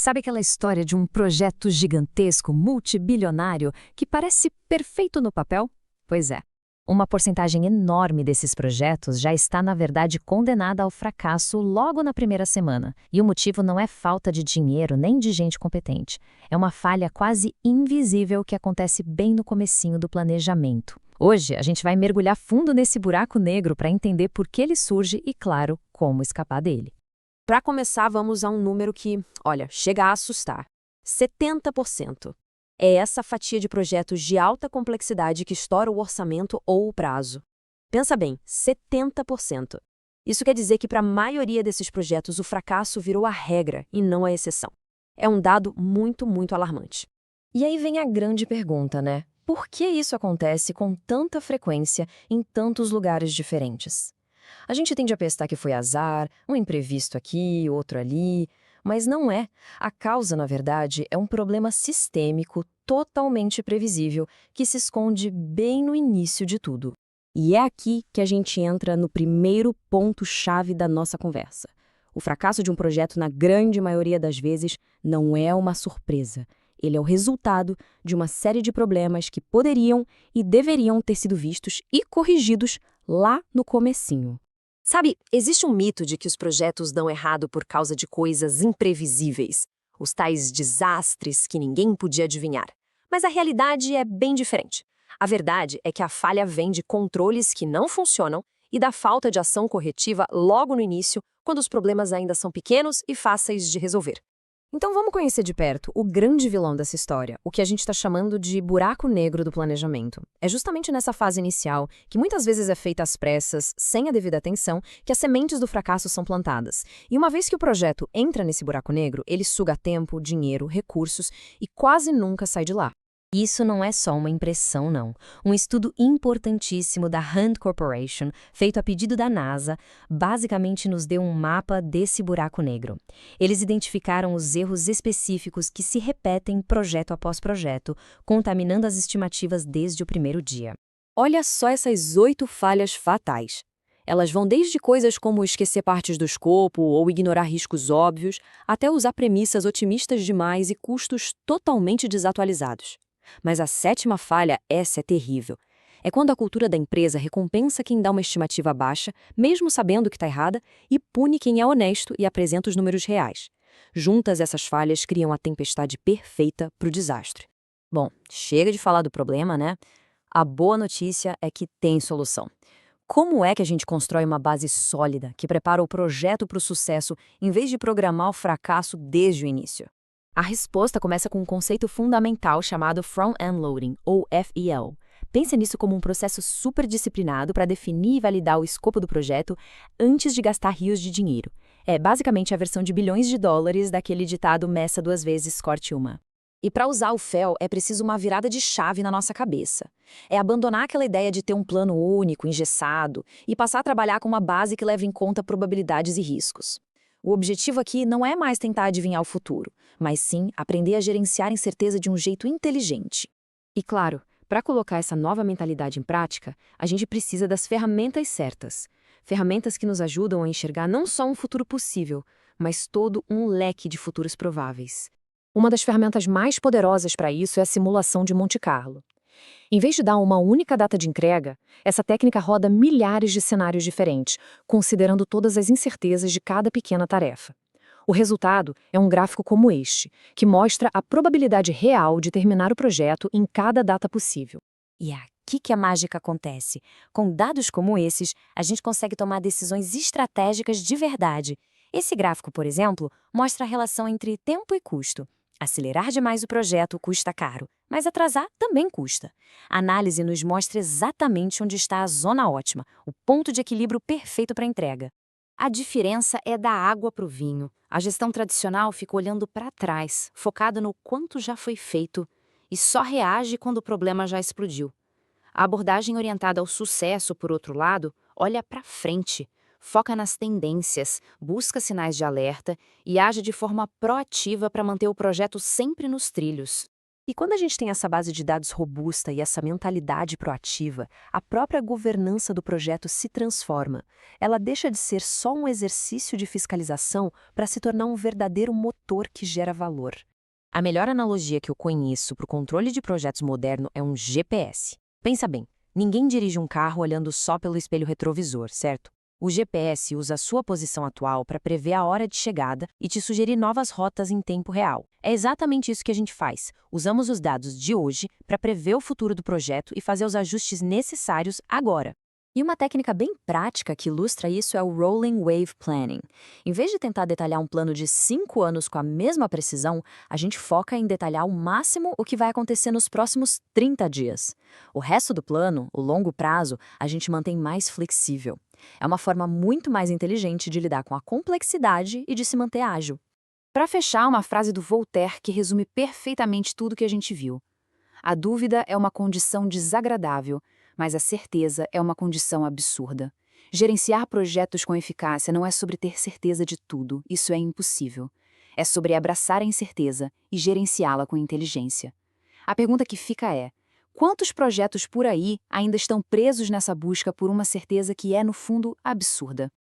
Sabe aquela história de um projeto gigantesco, multibilionário, que parece perfeito no papel? Pois é. Uma porcentagem enorme desses projetos já está, na verdade, condenada ao fracasso logo na primeira semana. E o motivo não é falta de dinheiro nem de gente competente. É uma falha quase invisível que acontece bem no comecinho do planejamento. Hoje, a gente vai mergulhar fundo nesse buraco negro para entender por que ele surge e, claro, como escapar dele. Para começar, vamos a um número que, olha, chega a assustar. 70%. É essa fatia de projetos de alta complexidade que estoura o orçamento ou o prazo. Pensa bem, 70%. Isso quer dizer que para a maioria desses projetos o fracasso virou a regra e não a exceção. É um dado muito alarmante. E aí vem a grande pergunta, né? Por que isso acontece com tanta frequência em tantos lugares diferentes? A gente tende a pensar que foi azar, um imprevisto aqui, outro ali, mas não é. A causa, na verdade, é um problema sistêmico totalmente previsível que se esconde bem no início de tudo. E é aqui que a gente entra no primeiro ponto-chave da nossa conversa. O fracasso de um projeto, na grande maioria das vezes, não é uma surpresa. Ele é o resultado de uma série de problemas que poderiam e deveriam ter sido vistos e corrigidos lá no comecinho. Sabe, existe um mito de que os projetos dão errado por causa de coisas imprevisíveis, os tais desastres que ninguém podia adivinhar. Mas a realidade é bem diferente. A verdade é que a falha vem de controles que não funcionam e da falta de ação corretiva logo no início, quando os problemas ainda são pequenos e fáceis de resolver. Então vamos conhecer de perto o grande vilão dessa história, o que a gente está chamando de buraco negro do planejamento. É justamente nessa fase inicial, que muitas vezes é feita às pressas, sem a devida atenção, que as sementes do fracasso são plantadas. E uma vez que o projeto entra nesse buraco negro, ele suga tempo, dinheiro, recursos e quase nunca sai de lá. Isso não é só uma impressão, não. Um estudo importantíssimo da Rand Corporation, feito a pedido da NASA, basicamente nos deu um mapa desse buraco negro. Eles identificaram os erros específicos que se repetem projeto após projeto, contaminando as estimativas desde o primeiro dia. Olha só essas 8 falhas fatais. Elas vão desde coisas como esquecer partes do escopo ou ignorar riscos óbvios, até usar premissas otimistas demais e custos totalmente desatualizados. Mas a 7ª falha, essa é terrível. É quando a cultura da empresa recompensa quem dá uma estimativa baixa, mesmo sabendo que está errada, e pune quem é honesto e apresenta os números reais. Juntas, essas falhas criam a tempestade perfeita para o desastre. Bom, chega de falar do problema, né? A boa notícia é que tem solução. Como é que a gente constrói uma base sólida que prepara o projeto para o sucesso em vez de programar o fracasso desde o início? A resposta começa com um conceito fundamental chamado Front-End Loading, ou FEL. Pense nisso como um processo super disciplinado para definir e validar o escopo do projeto antes de gastar rios de dinheiro. É basicamente a versão de bilhões de dólares daquele ditado meça 2 vezes, corte uma. E para usar o FEL é preciso uma virada de chave na nossa cabeça. É abandonar aquela ideia de ter um plano único, engessado, e passar a trabalhar com uma base que leve em conta probabilidades e riscos. O objetivo aqui não é mais tentar adivinhar o futuro, mas sim aprender a gerenciar incerteza de um jeito inteligente. E claro, para colocar essa nova mentalidade em prática, a gente precisa das ferramentas certas. Ferramentas que nos ajudam a enxergar não só um futuro possível, mas todo um leque de futuros prováveis. Uma das ferramentas mais poderosas para isso é a simulação de Monte Carlo. Em vez de dar uma única data de entrega, essa técnica roda milhares de cenários diferentes, considerando todas as incertezas de cada pequena tarefa. O resultado é um gráfico como este, que mostra a probabilidade real de terminar o projeto em cada data possível. E é aqui que a mágica acontece. Com dados como esses, a gente consegue tomar decisões estratégicas de verdade. Esse gráfico, por exemplo, mostra a relação entre tempo e custo. Acelerar demais o projeto custa caro, mas atrasar também custa. A análise nos mostra exatamente onde está a zona ótima, o ponto de equilíbrio perfeito para a entrega. A diferença é da água para o vinho. A gestão tradicional fica olhando para trás, focada no quanto já foi feito, e só reage quando o problema já explodiu. A abordagem orientada ao sucesso, por outro lado, olha para frente. Foca nas tendências, busca sinais de alerta e age de forma proativa para manter o projeto sempre nos trilhos. E quando a gente tem essa base de dados robusta e essa mentalidade proativa, a própria governança do projeto se transforma. Ela deixa de ser só um exercício de fiscalização para se tornar um verdadeiro motor que gera valor. A melhor analogia que eu conheço para o controle de projetos moderno é um GPS. Pensa bem, ninguém dirige um carro olhando só pelo espelho retrovisor, certo? O GPS usa a sua posição atual para prever a hora de chegada e te sugerir novas rotas em tempo real. É exatamente isso que a gente faz. Usamos os dados de hoje para prever o futuro do projeto e fazer os ajustes necessários agora. E uma técnica bem prática que ilustra isso é o Rolling Wave Planning. Em vez de tentar detalhar um plano de 5 anos com a mesma precisão, a gente foca em detalhar ao máximo o que vai acontecer nos próximos 30 dias. O resto do plano, o longo prazo, a gente mantém mais flexível. É uma forma muito mais inteligente de lidar com a complexidade e de se manter ágil. Para fechar, uma frase do Voltaire que resume perfeitamente tudo que a gente viu. A dúvida é uma condição desagradável, mas a certeza é uma condição absurda. Gerenciar projetos com eficácia não é sobre ter certeza de tudo, isso é impossível. É sobre abraçar a incerteza e gerenciá-la com inteligência. A pergunta que fica é: quantos projetos por aí ainda estão presos nessa busca por uma certeza que é, no fundo, absurda?